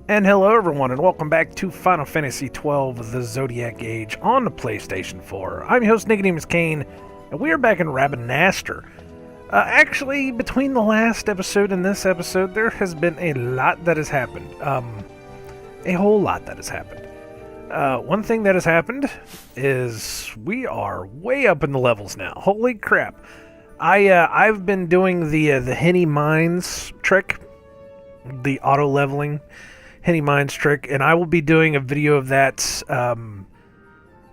And hello everyone, and welcome back to Final Fantasy XII, the Zodiac Age on the PlayStation 4. I'm your host, Nicodemoscain, and we are back in Remastered. Actually, between the last episode and this episode, there has been a lot that has happened. A whole lot that has happened. One thing that has happened is we are way up in the levels now. Holy crap. I've been doing the Henny Mines trick, the auto-leveling Henny Mines trick, and I will be doing a video of that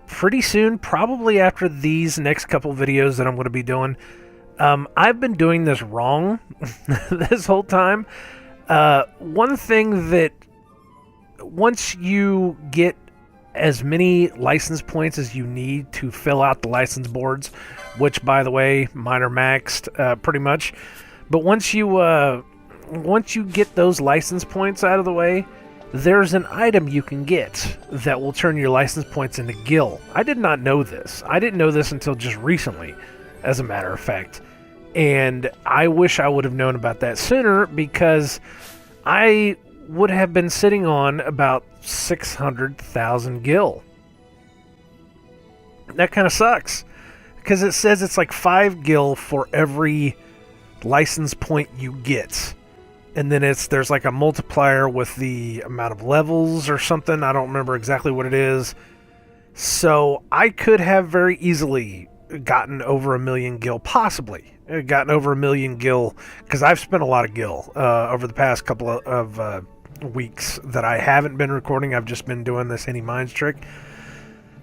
pretty soon, probably after these next couple videos that I'm going to be doing. I've been doing this wrong this whole time. One thing that once you get as many license points as you need to fill out the license boards, which, by the way, mine are maxed pretty much, but once you get those license points out of the way, there's an item you can get that will turn your license points into gil. I did not know this. I didn't know this until just recently, as a matter of fact. And I wish I would have known about that sooner, because I would have been sitting on about 600,000 gil. That kind of sucks, because it says it's like 5 gil for every license point you get. And then there's like a multiplier with the amount of levels or something. I don't remember exactly what it is. So I could have very easily gotten over 1 million gil, possibly. Gotten over 1 million gil, because I've spent a lot of gil over the past couple of weeks that I haven't been recording. I've just been doing this Henny Mines trick.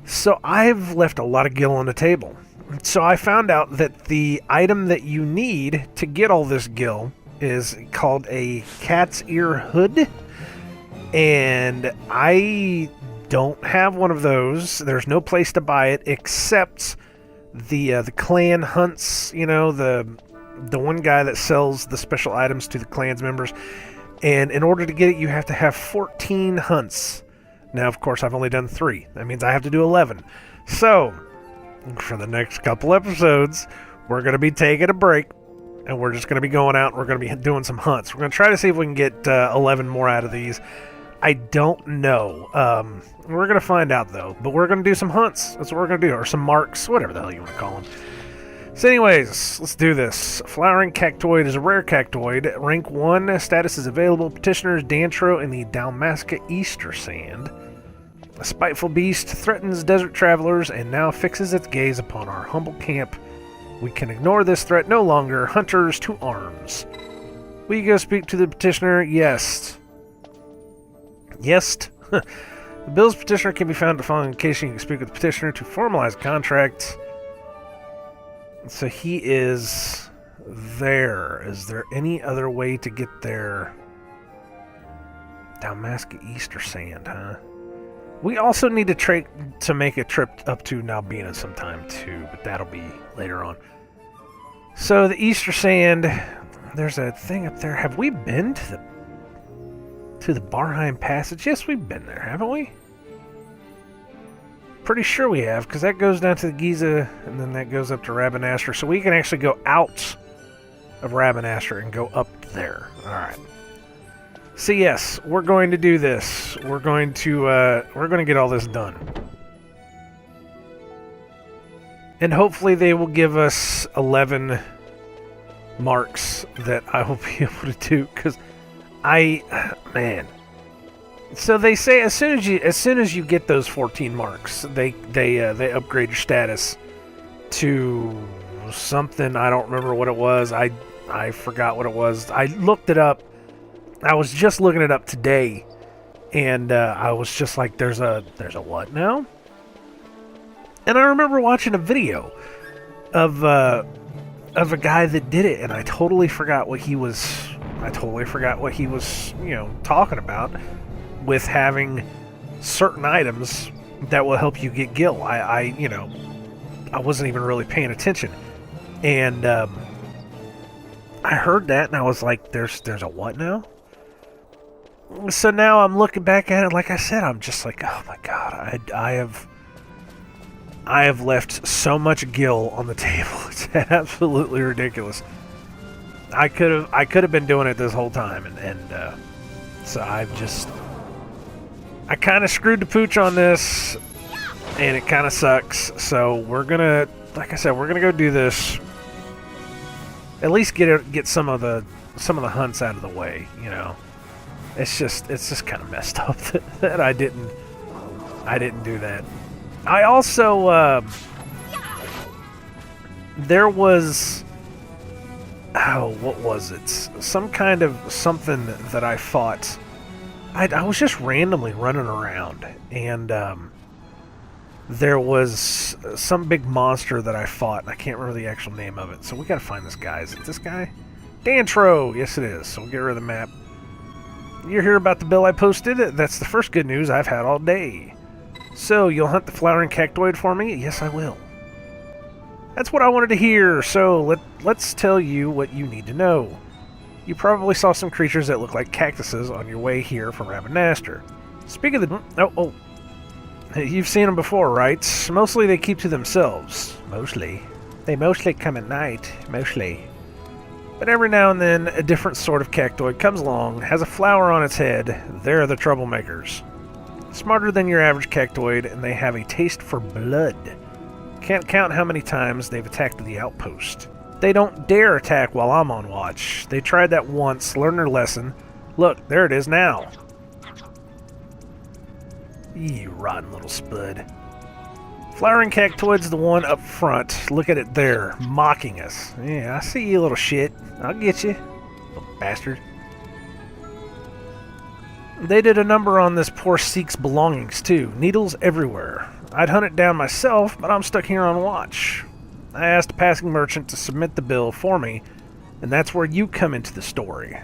So I've left a lot of gil on the table. So I found out that the item that you need to get all this gil is called a cat's ear hood, and I don't have one of those. There's no place to buy it except the clan hunts, you know, the one guy that sells the special items to the clan's members, and in order to get it you have to have 14 hunts. Now, of course, I've only done 3. That means I have to do 11. So for the next couple episodes, we're going to be taking a break, and we're just going to be going out and we're going to be doing some hunts. We're going to try to see if we can get 11 more out of these. I don't know. We're going to find out, though. But we're going to do some hunts. That's what we're going to do. Or some marks. Whatever the hell you want to call them. So anyways, let's do this. Flowering Cactoid is a rare cactoid. Rank 1. Status is available. Petitioners Dantro in the Dalmasca Easter Sand. A spiteful beast threatens desert travelers and now fixes its gaze upon our humble camp. We can ignore this threat no longer. Hunters to arms. Will you go speak to the petitioner? Yes. Yes. The bill's petitioner can be found the following location. You can speak with the petitioner to formalize a contract. So he is there. Is there any other way to get there? Dalmasca Easter Sand, huh? We also need to make a trip up to Nalbina sometime too, but that'll be later on. So the Easter Sand, there's a thing up there. Have we been to the Barheim Passage? Yes, we've been there, haven't we? Pretty sure we have, because that goes down to the Giza, and then that goes up to Rabanastre. So we can actually go out of Rabanastre and go up there. All right. So yes, we're going to do this. We're going to get all this done. And hopefully they will give us 11 marks that I will be able to do, because man. So they say as soon as you get those 14 marks, they upgrade your status to something. I don't remember what it was. I forgot what it was. I looked it up. I was just looking it up today, and I was just like, there's a what now? And I remember watching a video of a guy that did it, and I totally forgot what he was. Talking about with having certain items that will help you get gil. I wasn't even really paying attention, and I heard that, and I was like, there's a what now? So now I'm looking back at it, like I said, I'm just like, oh my god, I have left so much gil on the table. It's absolutely ridiculous. I could have been doing it this whole time, and so I've just I kind of screwed the pooch on this, and it kind of sucks. So we're gonna, like I said, we're gonna go do this. At least get some of the hunts out of the way. You know, it's just kind of messed up that I didn't do that. I also there was, oh, what was it? Some kind of something that I fought. I was just randomly running around, and there was some big monster that I fought, and I can't remember the actual name of it. So we gotta find this guy. Is it this guy? Dantro! Yes, it is. So we'll get rid of the map. You hear about the bill I posted? That's the first good news I've had all day. So, you'll hunt the flowering cactoid for me? Yes, I will. That's what I wanted to hear, so let's tell you what you need to know. You probably saw some creatures that look like cactuses on your way here from Rabanastre. Speak of the... Oh. You've seen them before, right? Mostly they keep to themselves. Mostly. They mostly come at night. Mostly. But every now and then, a different sort of cactoid comes along, has a flower on its head. They're the troublemakers. Smarter than your average cactoid, and they have a taste for blood. Can't count how many times they've attacked the outpost. They don't dare attack while I'm on watch. They tried that once, learned their lesson. Look, there it is now. You rotten little spud. Flowering cactoid's the one up front. Look at it there, mocking us. Yeah, I see you, little shit. I'll get you, little bastard. They did a number on this poor Seek's belongings, too. Needles everywhere. I'd hunt it down myself, but I'm stuck here on watch. I asked a passing merchant to submit the bill for me, and that's where you come into the story.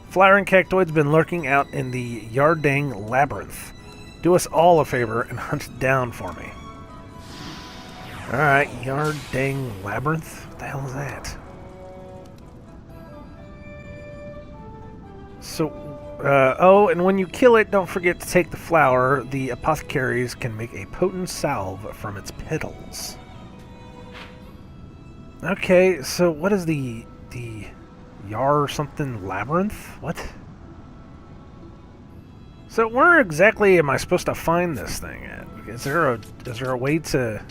Flowering cactoid's been lurking out in the Yardang Labyrinth. Do us all a favor and hunt it down for me. Alright, Yardang Labyrinth? What the hell is that? So... oh, and when you kill it, don't forget to take the flower. The apothecaries can make a potent salve from its petals. Okay, so what is the Yar something labyrinth? What? So where exactly am I supposed to find this thing at? Is there a way to...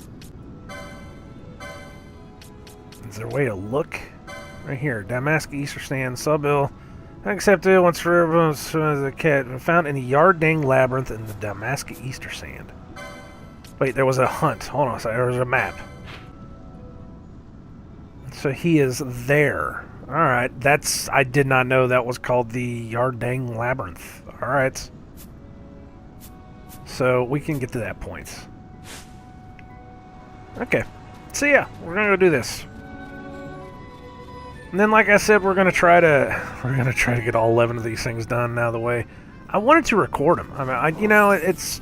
Is there a way to look? Right here, Damascus Easter Stand, Subbill. Accepted once for everyone as a cat. Found in the Yardang Labyrinth in the Damascus Easter Sand. Wait, there was a hunt. Hold on a second. There was a map. So he is there. Alright, that's... I did not know that was called the Yardang Labyrinth. Alright. So we can get to that point. Okay. So yeah, we're gonna go do this. And then, like I said, we're gonna try to get all 11 of these things done out of the way. I wanted to record them. I mean, you know, it's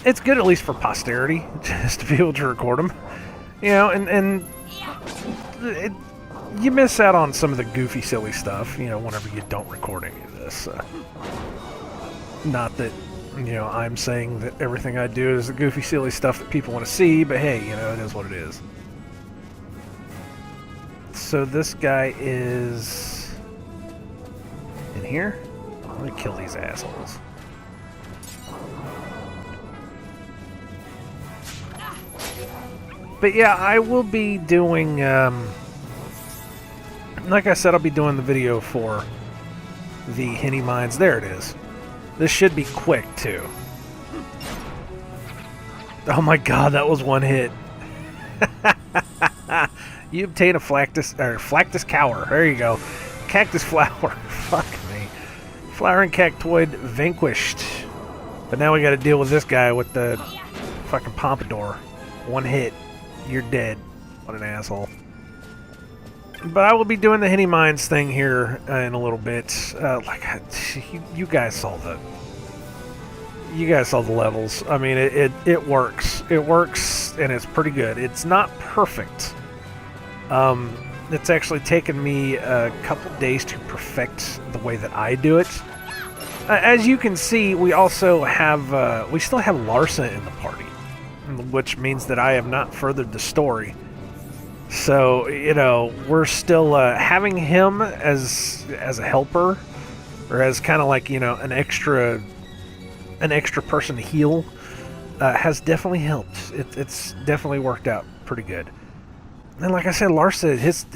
good at least for posterity just to be able to record them. You know, and you miss out on some of the goofy, silly stuff. You know, whenever you don't record any of this. Not that, you know, I'm saying that everything I do is the goofy, silly stuff that people want to see, but hey, you know, it is what it is. So this guy is in here. Let me kill these assholes. But yeah, I will be doing, like I said, I'll be doing the video for the Henny Mines. There it is. This should be quick, too. Oh my god, that was one hit. You obtain a Flactus Cower. There you go. Cactus Flower. Fuck me. Flowering Cactoid vanquished. But now we gotta deal with this guy with the fucking pompadour. One hit. You're dead. What an asshole. But I will be doing the Henny Mines thing here in a little bit. You guys saw the... You guys saw the levels. I mean, it works. It works, and it's pretty good. It's not perfect. It's actually taken me a couple days to perfect the way that I do it. As you can see, we also have, we still have Larsa in the party, which means that I have not furthered the story. So, you know, we're still, having him as a helper, or as kind of like, you know, an extra an extra person to heal has definitely helped. It's definitely worked out pretty good. And like I said, Larsa, his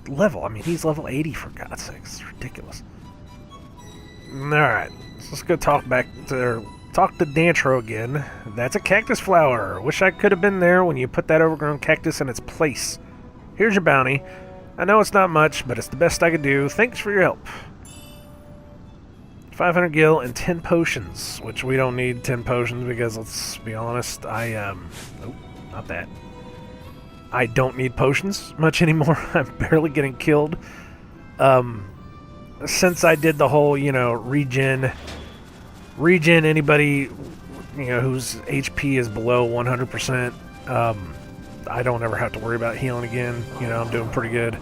level, I mean, he's level 80 for God's sake. It's ridiculous. Alright, so let's go talk to Dantro again. That's a cactus flower. Wish I could have been there when you put that overgrown cactus in its place. Here's your bounty. I know it's not much, but it's the best I could do. Thanks for your help. 500 gil and 10 potions, which we don't need 10 potions because, let's be honest, oh, not that. I don't need potions much anymore. I'm barely getting killed. Since I did the whole, regen anybody, whose HP is below 100%, I don't ever have to worry about healing again. I'm doing pretty good.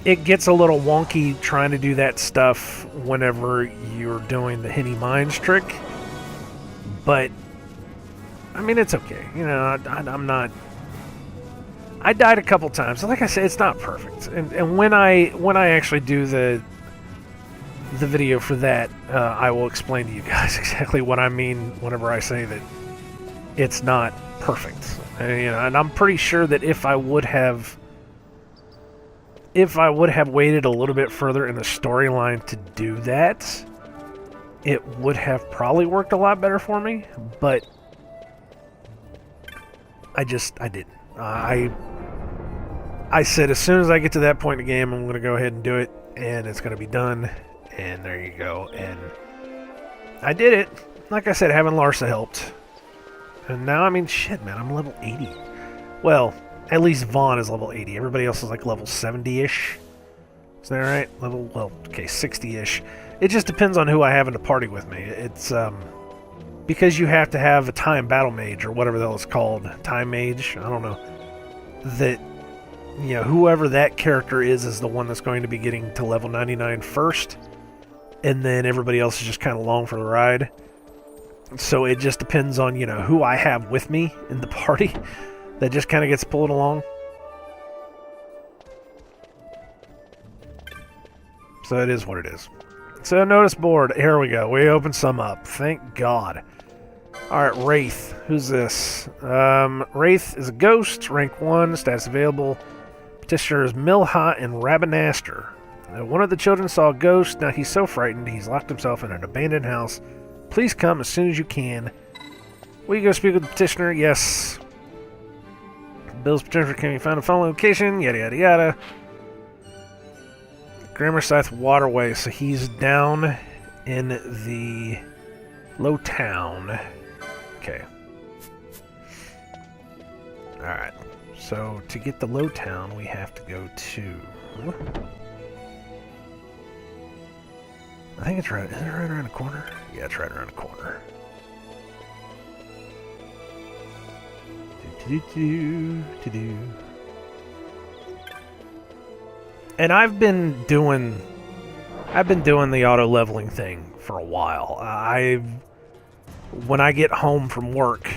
It gets a little wonky trying to do that stuff whenever you're doing the Henny Mines trick, but I mean, it's okay. I'm not. I died a couple times. Like I said, it's not perfect. And when I actually do the video for that, I will explain to you guys exactly what I mean whenever I say that it's not perfect. And I'm pretty sure that if I would have waited a little bit further in the storyline to do that, it would have probably worked a lot better for me. But I didn't. I said as soon as I get to that point in the game, I'm going to go ahead and do it, and it's going to be done, and there you go. And I did it. Like I said, having Larsa helped. And now, I mean, shit, man, I'm level 80. Well, at least Vaughn is level 80. Everybody else is like level 70-ish. Is that right? Well, okay, 60-ish. It just depends on who I have in the party with me. It's, because you have to have a time battle mage, or whatever the hell it's called. Time mage? I don't know. That, whoever that character is the one that's going to be getting to level 99 first. And then everybody else is just kind of along for the ride. So it just depends on, who I have with me in the party. That just kind of gets pulled along. So it is what it is. So notice board. Here we go. We opened some up. Thank God. Alright, Wraith. Who's this? Wraith is a ghost. Rank 1. Stats available. Petitioner is Milha and Rabinaster. One of the children saw a ghost. Now he's so frightened he's locked himself in an abandoned house. Please come as soon as you can. Will you go speak with the petitioner? Yes. Bill's petitioner can be found in the following location. Yada yada yada. Grammarscythe Waterway. So he's down in the low town. Okay. Alright. So to get the low town, we have to go to... I think it's right... Is it right around the corner? Yeah, it's right around the corner. And I've been doing the auto leveling thing for a while. When I get home from work,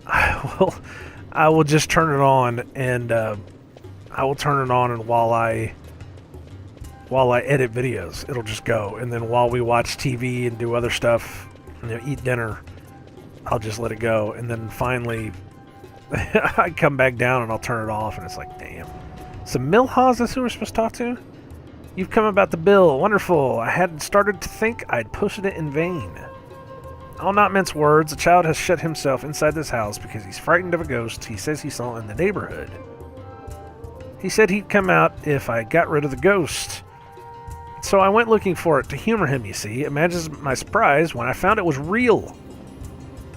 I will just turn it on, and I will turn it on, and while I edit videos, it'll just go. And then while we watch TV and do other stuff, eat dinner, I'll just let it go. And then finally, I come back down and I'll turn it off, and it's like, damn. So Milha, is this who we're supposed to talk to? You've come about the bill. Wonderful. I had started to think I'd posted it in vain. I'll not mince words. A child has shut himself inside this house because he's frightened of a ghost he says he saw in the neighborhood. He said he'd come out if I got rid of the ghost. So I went looking for it to humor him, you see. Imagine my surprise when I found it was real.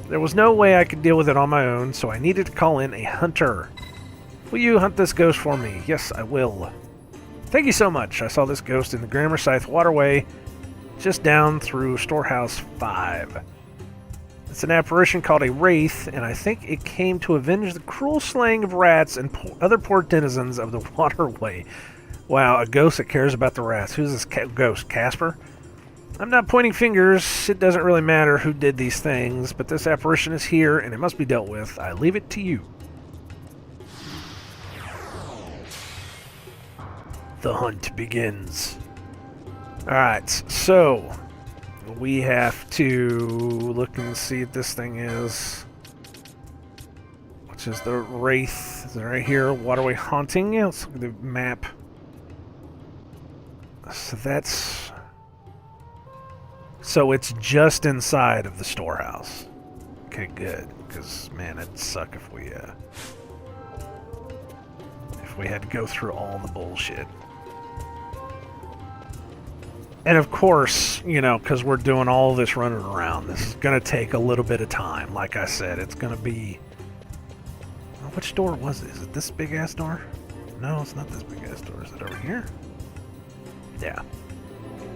There was no way I could deal with it on my own, so I needed to call in a hunter. Will you hunt this ghost for me? Yes, I will. Thank you so much. I saw this ghost in the Grammarscythe Waterway, just down through Storehouse 5. It's an apparition called a wraith, and I think it came to avenge the cruel slaying of rats and other poor denizens of the waterway. Wow, a ghost that cares about the rats. Who's this ghost? Casper? I'm not pointing fingers. It doesn't really matter who did these things, but this apparition is here, and it must be dealt with. I leave it to you. The hunt begins. Alright, so we have to look and see if this thing is... Which is the Wraith. Is it right here? Waterway Haunting? Yeah, let's look at the map. So that's... So it's just inside of the storehouse. Okay, good. Because, man, it'd suck if we had to go through all the bullshit. And of course, you know, because we're doing all this running around, this is going to take a little bit of time. Like I said, it's going to be... Which door was it? Is it this big-ass door? No, it's not this big-ass door. Is it over here? Yeah.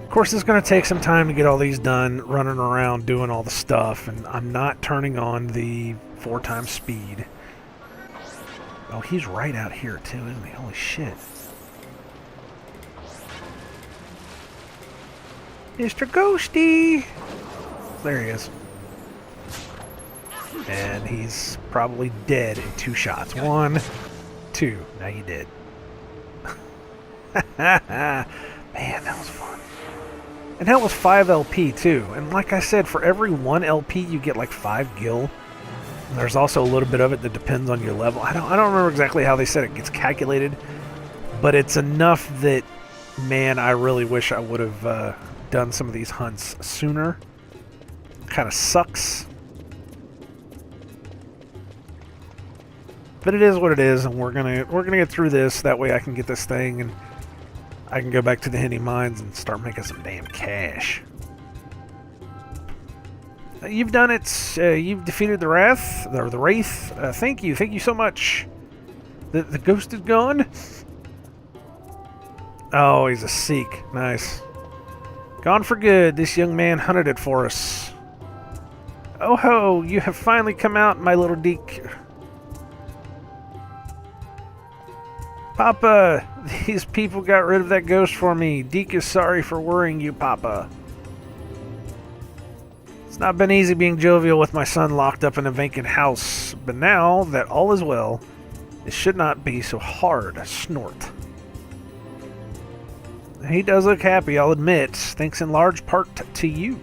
Of course, it's going to take some time to get all these done, running around, doing all the stuff, and I'm not turning on the 4x speed. Oh, he's right out here, too, isn't he? Holy shit. Mr. Ghosty! There he is. And he's probably dead in 2 shots. 1, 2. Now he did. Man, that was fun. And that was 5 LP too. And like I said, for every 1 LP you get like 5 gil. And there's also a little bit of it that depends on your level. I don't remember exactly how they said it gets calculated, but it's enough that, man, I really wish I would have done some of these hunts sooner. Kind of sucks. But it is what it is, and we're gonna get through this. That way I can get this thing, and I can go back to the Henny Mines and start making some damn cash. You've done it. You've defeated the Wrath, or the Wraith. Thank you so much. The ghost is gone. Oh, he's a Sikh. Nice. Gone for good. This young man hunted it for us. Oh ho! You have finally come out, my little Deke. Papa, these people got rid of that ghost for me. Deke is sorry for worrying you, Papa. It's not been easy being jovial with my son locked up in a vacant house, but now that all is well, it should not be so hard. Snort. He does look happy, I'll admit, thanks in large part to you.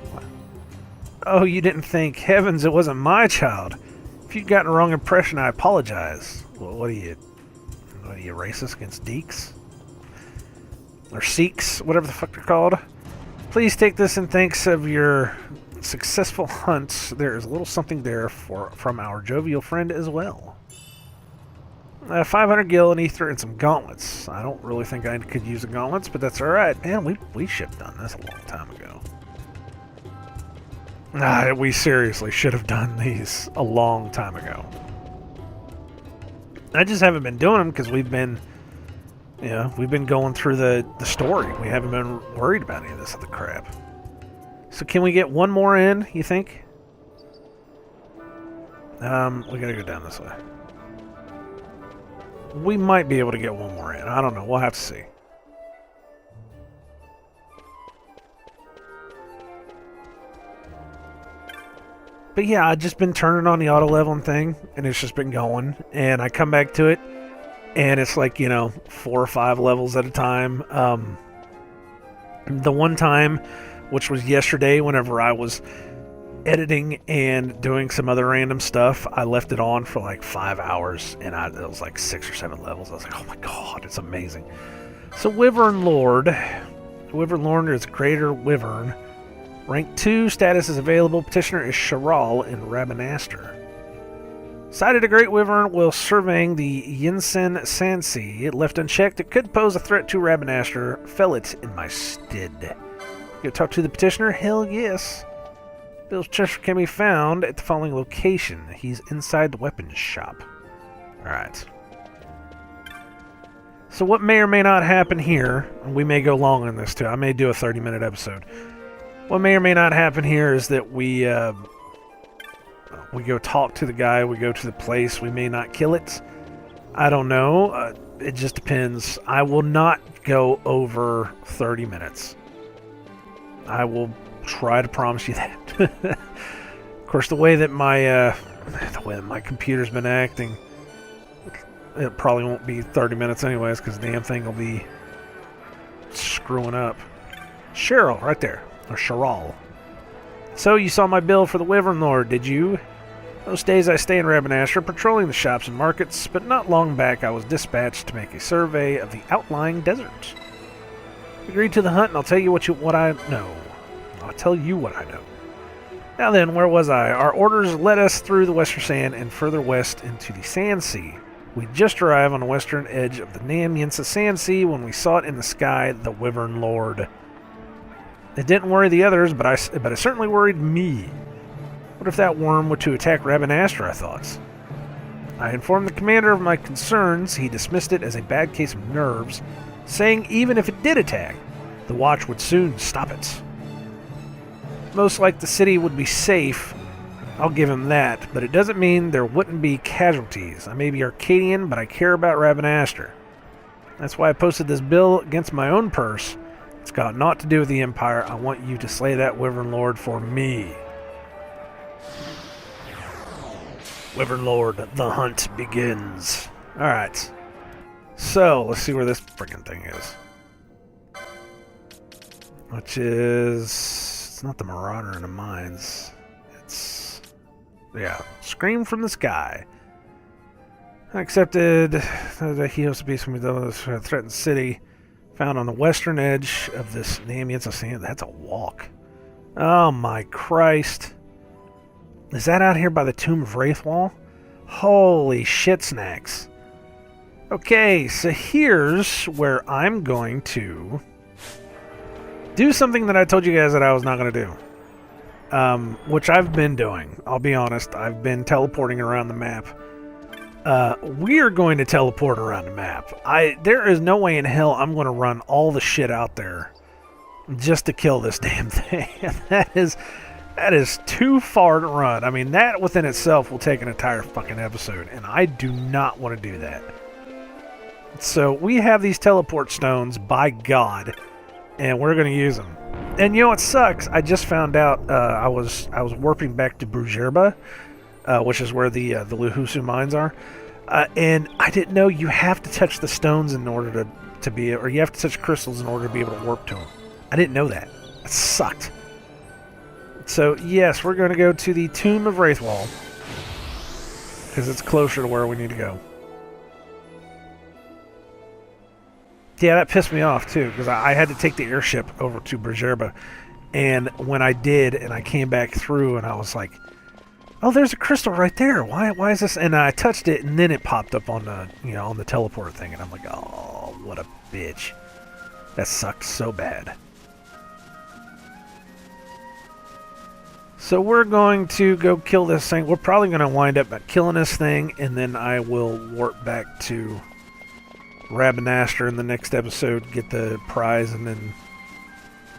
Oh, you didn't think. Heavens, it wasn't my child. If you'd gotten a wrong impression, I apologize. Well, what are you racist against Deeks? Or Sikhs, whatever the fuck they're called. Please take this in thanks of your successful hunts. There is a little something there from our jovial friend as well. 500 gil, an ether, and some gauntlets. I don't really think I could use the gauntlets, but that's alright. Man, we should have done this a long time ago. We seriously should have done these a long time ago. I just haven't been doing them because we've been going through the story. We haven't been worried about any of this other crap. So can we get one more in, you think? We gotta go down this way. We might be able to get one more in. I don't know. We'll have to see. But yeah, I've just been turning on the auto leveling thing, and it's just been going. And I come back to it, and it's like, 4 or 5 levels at a time. The one time, which was yesterday, whenever I was editing and doing some other random stuff, I left it on for like 5 hours, and it was like 6 or 7 levels. I was like, oh my god, it's amazing. So Wyvern Lord is Greater Wyvern. Rank 2, status is available. Petitioner is Sharal in Rabanaster. Sighted a Great Wyvern while surveying the Yinsen Sandsea. Left unchecked, it could pose a threat to Rabanaster. Fell it in my stead. Go talk to the Petitioner? Hell yes. Bill's treasure can be found at the following location. He's inside the weapons shop. Alright. So what may or may not happen here, and we may go long on this too. I may do a 30-minute episode. What may or may not happen here is that we go talk to the guy, we go to the place, we may not kill it. I don't know. It just depends. I will not go over 30 minutes. I will try to promise you that. Of course, the way that my computer's been acting, it probably won't be 30 minutes anyways, because the damn thing will be screwing up. Cheryl, right there. Or Charal. So, you saw my bill for the Wyvern Lord, did you? Most days I stay in Rabanastre, patrolling the shops and markets, but not long back I was dispatched to make a survey of the outlying deserts. Agreed to the hunt, and I'll tell you what I know. I'll tell you what I know. Now then, where was I? Our orders led us through the Western Sand and further west into the Sand Sea. We just arrived on the western edge of the Nam-Yinsa Sand Sea when we saw it in the sky, the Wyvern Lord. It didn't worry the others, but it certainly worried me. What if that worm were to attack Rabanastre, I thought. I informed the commander of my concerns. He dismissed it as a bad case of nerves, saying even if it did attack, the Watch would soon stop it. Most like the city would be safe, I'll give him that, but it doesn't mean there wouldn't be casualties. I may be Arcadian, but I care about Rabanastre. That's why I posted this bill against my own purse. It's got naught to do with the Empire. I want you to slay that Wyvern Lord for me. Wyvern Lord, the hunt begins. Alright. So, let's see where this freaking thing is. Which is... It's not the Marauder in the Mines. It's... Yeah. Scream from the Sky. Accepted that he hosts a beast from the threatened city. Found on the western edge of this Nam-Yinsa Sand. That's a walk. Oh my Christ. Is that out here by the Tomb of Wraithwall? Holy shit snacks. Okay, so here's where I'm going to do something that I told you guys that I was not going to do. Which I've been doing. I'll be honest, I've been teleporting around the map. We're going to teleport around the map. There is no way in hell I'm going to run all the shit out there just to kill this damn thing. That is too far to run. I mean, that within itself will take an entire fucking episode, and I do not want to do that. So we have these teleport stones, by God, and we're going to use them. And you know what sucks? I just found out I was warping back to Brujerba, which is where the Luhusu mines are, and I didn't know you have to touch the stones in order to be, or you have to touch crystals in order to be able to warp to them. I didn't know that. It sucked. So, yes, we're going to go to the Tomb of Wraithwall, because it's closer to where we need to go. Yeah, that pissed me off, too, because I had to take the airship over to Brujerba, and when I did, and I came back through, and I was like, oh, there's a crystal right there. Why is this? And I touched it, and then it popped up on the, on the teleport thing, and I'm like, oh, what a bitch. That sucked so bad. So we're going to go kill this thing. We're probably going to wind up killing this thing, and then I will warp back to Rabanastre in the next episode, get the prize, and then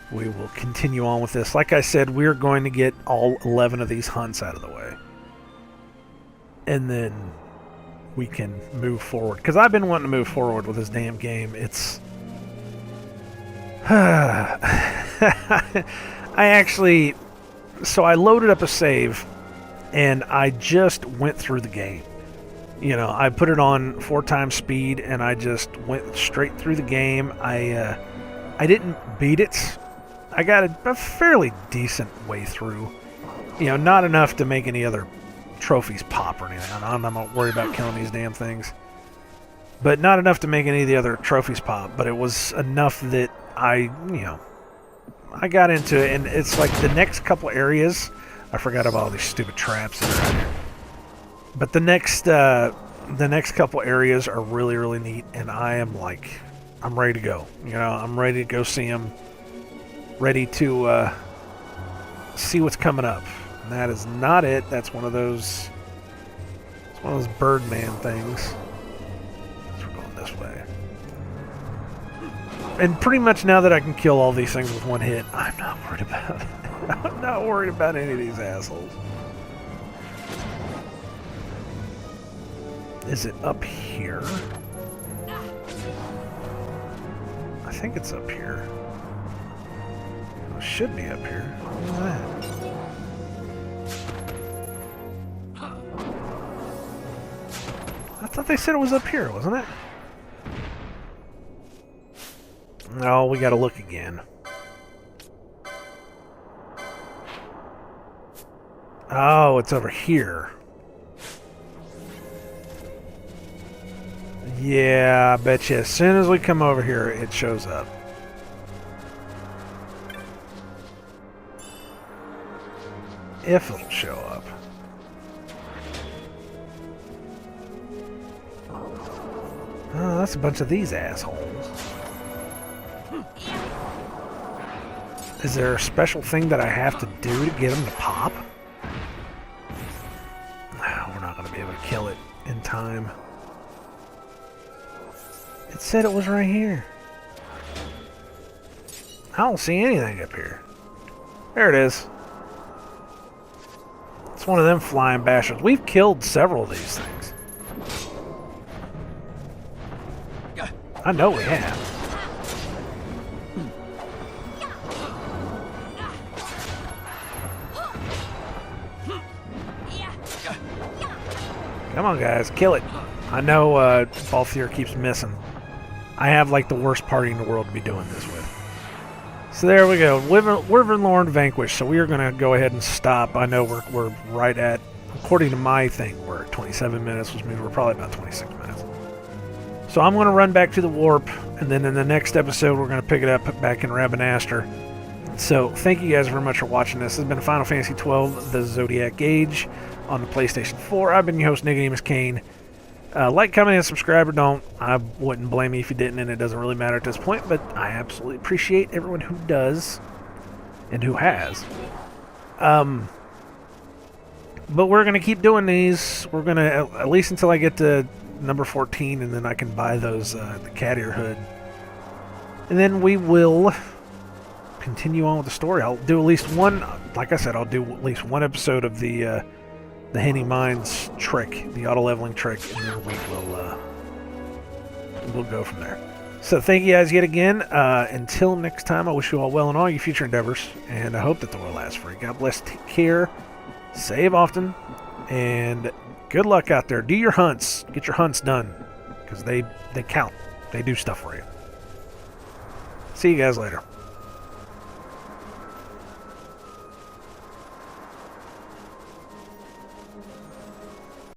we will continue on with this. Like I said, we're going to get all 11 of these hunts out of the way. And then we can move forward. Because I've been wanting to move forward with this damn game. It's... I actually... So I loaded up a save, and I just went through the game. I put it on 4x speed, and I just went straight through the game. I didn't beat it. I got a fairly decent way through. Not enough to make any other trophies pop or anything. I'm not worried about killing these damn things. But not enough to make any of the other trophies pop. But it was enough that I got into it, and it's like the next couple areas. I forgot about all these stupid traps that are out here. But the next couple areas are really, really neat, and I'm ready to go. I'm ready to go see them. Ready to see what's coming up. And that is not it. That's one of those. It's one of those Birdman things. So we're going this way. And pretty much now that I can kill all these things with one hit, I'm not worried about it. I'm not worried about any of these assholes. Is it up here? I think it's up here. It should be up here. What is that? I thought they said it was up here, wasn't it? No, we gotta look again. Oh, it's over here. Yeah, I bet you as soon as we come over here, it shows up. If it'll show up. Oh, that's a bunch of these assholes. Is there a special thing that I have to do to get them to pop? No, we're not going to be able to kill it in time. It said it was right here. I don't see anything up here. There it is. It's one of them flying bastards. We've killed several of these things. I know we have. Come on, guys, kill it. I know Balthier keeps missing. I have like the worst party in the world to be doing this with. So there we go. Wyvern Lord vanquished. So we are going to go ahead and stop. I know we're right at, according to my thing, we're at 27 minutes, which means we're probably about 26 minutes. So I'm going to run back to the warp, and then in the next episode we're going to pick it up back in Rabanastre. So thank you guys very much for watching this. This has been Final Fantasy XII, the Zodiac Age on the PlayStation 4. I've been your host, nicodemoscain. Like, comment, and subscribe, or don't. I wouldn't blame you if you didn't, and it doesn't really matter at this point, but I absolutely appreciate everyone who does and who has. But we're going to keep doing these. We're going to, at least until I get to number 14, and then I can buy those, the cat ear hood. And then we will continue on with the story. I'll do at least one, like I said, I'll do at least one episode of the Henny Mines trick, the auto leveling trick, and then we'll go from there. So thank you guys yet again. Until next time, I wish you all well in all your future endeavors, and I hope that the world lasts for you. God bless, take care, save often, and good luck out there. Do your hunts. Get your hunts done, because they count. They do stuff for you. See you guys later.